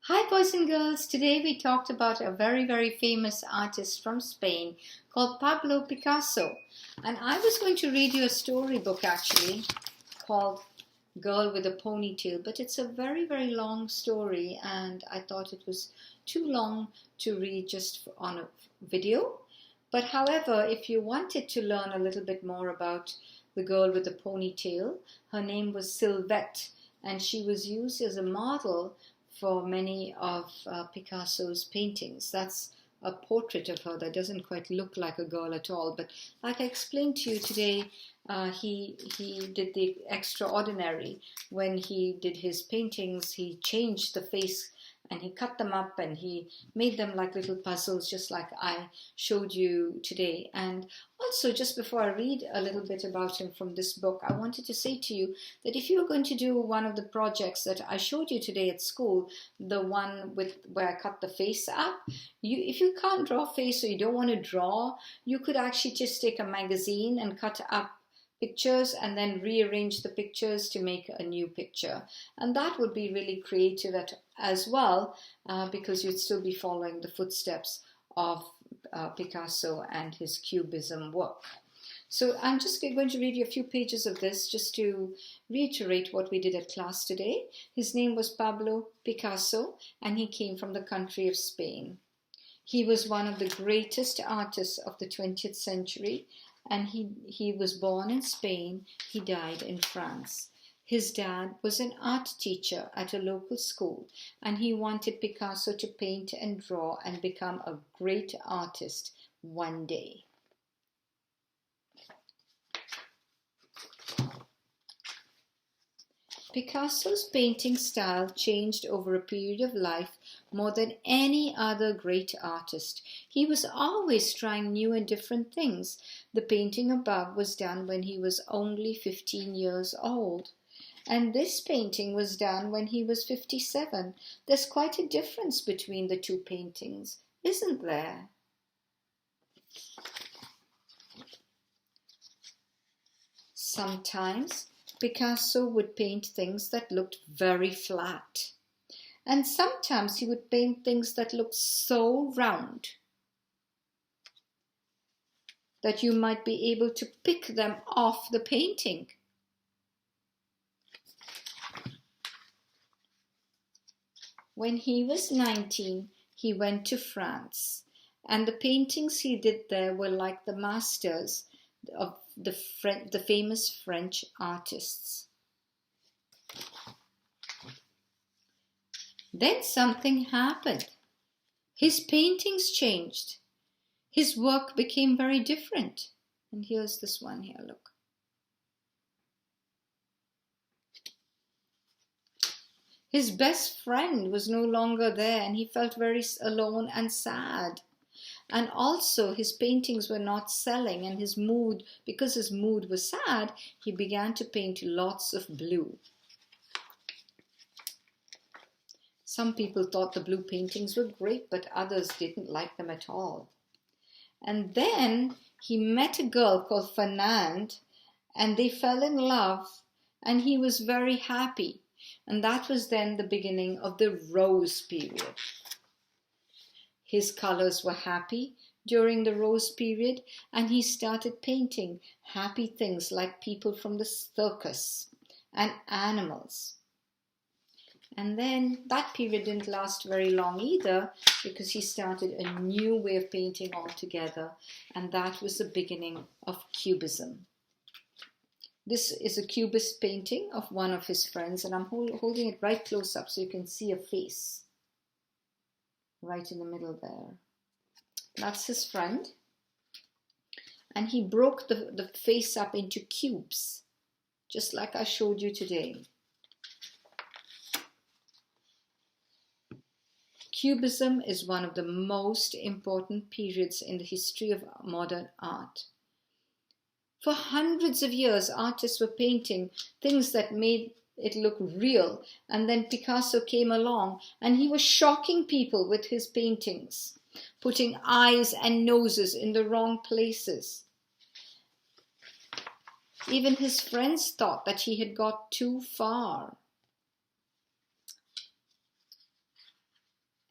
Hi boys and girls, today we talked about a very famous artist from Spain called Pablo Picasso, and I was going to read you a storybook actually called Girl with a Ponytail, but it's a very long story and I thought it was too long to read just on a video. But however, if you wanted to learn a little bit more about the girl with the ponytail, her name was Sylvette and she was used as a model for many of Picasso's paintings. That's a portrait of her that doesn't quite look like a girl at all. But like I explained to you today, he did the extraordinary. When he did his paintings, he changed the face and he cut them up and he made them like little puzzles, just like I showed you today. And also, just before I read a little bit about him from this book, I wanted to say to you that if you're going to do one of the projects that I showed you today at school, the one with where I cut the face up, if you can't draw face or you don't want to draw, you could actually just take a magazine and cut up pictures and then rearrange the pictures to make a new picture, and that would be really creative as well, because you'd still be following the footsteps of Picasso and his cubism work. So I'm just going to read you a few pages of this just to reiterate what we did at class today. His name was Pablo Picasso and he came from the country of Spain. He was one of the greatest artists of the 20th century, and he was born in Spain. He died in France. His dad was an art teacher at a local school, and he wanted Picasso to paint and draw and become a great artist one day. Picasso's painting style changed over a period of life more than any other great artist. He was always trying new and different things. The painting above was done when he was only 15 years old. And this painting was done when he was 57. There's quite a difference between the two paintings, isn't there? Sometimes Picasso would paint things that looked very flat. And sometimes he would paint things that looked so round that you might be able to pick them off the painting. When he was 19, he went to France, and the paintings he did there were like the masters of the famous French artists. Then something happened. His paintings changed. His work became very different. And here's this one here, look. His best friend was no longer there and he felt very alone and sad. And also his paintings were not selling, and his mood, because his mood was sad, he began to paint lots of blue. Some people thought the blue paintings were great, but others didn't like them at all. And then he met a girl called Fernand, and they fell in love, and he was very happy. And that was then the beginning of the Rose period. His colors were happy during the Rose period, and he started painting happy things like people from the circus and animals. And then that period didn't last very long either, because he started a new way of painting altogether, and that was the beginning of Cubism. This is a Cubist painting of one of his friends, and I'm holding it right close up so you can see a face right in the middle there. That's his friend. And he broke the face up into cubes, just like I showed you today. Cubism is one of the most important periods in the history of modern art. For hundreds of years, artists were painting things that made it look real, and then Picasso came along and he was shocking people with his paintings, putting eyes and noses in the wrong places. Even his friends thought that he had got too far.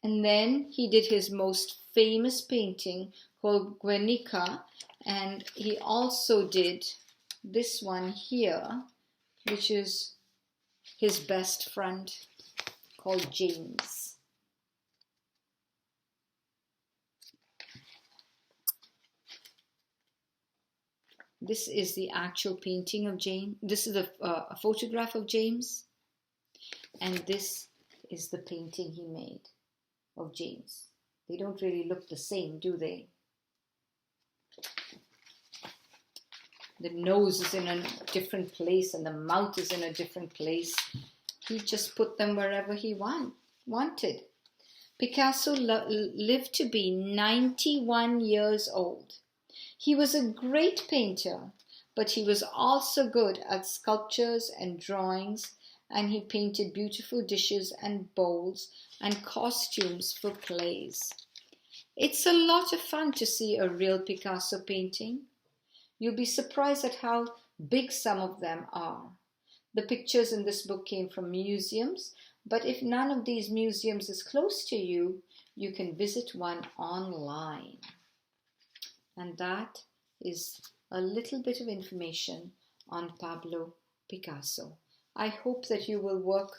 And then he did his most famous painting called Guernica, and he also did this one here, which is his best friend called James. This is the actual painting of James. This is a photograph of James, and this is the painting he made of James. They don't really look the same, do they? The nose is in a different place and the mouth is in a different place. He just put them wherever he wanted. Picasso lived to be 91 years old. He was a great painter, but he was also good at sculptures and drawings, and he painted beautiful dishes and bowls and costumes for plays. It's a lot of fun to see a real Picasso painting. You'll be surprised at how big some of them are. The pictures in this book came from museums, but if none of these museums is close to you, you can visit one online. And that is a little bit of information on Pablo Picasso. I hope that you will work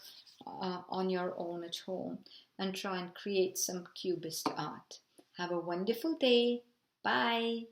on your own at home and try and create some cubist art. Have a wonderful day. Bye.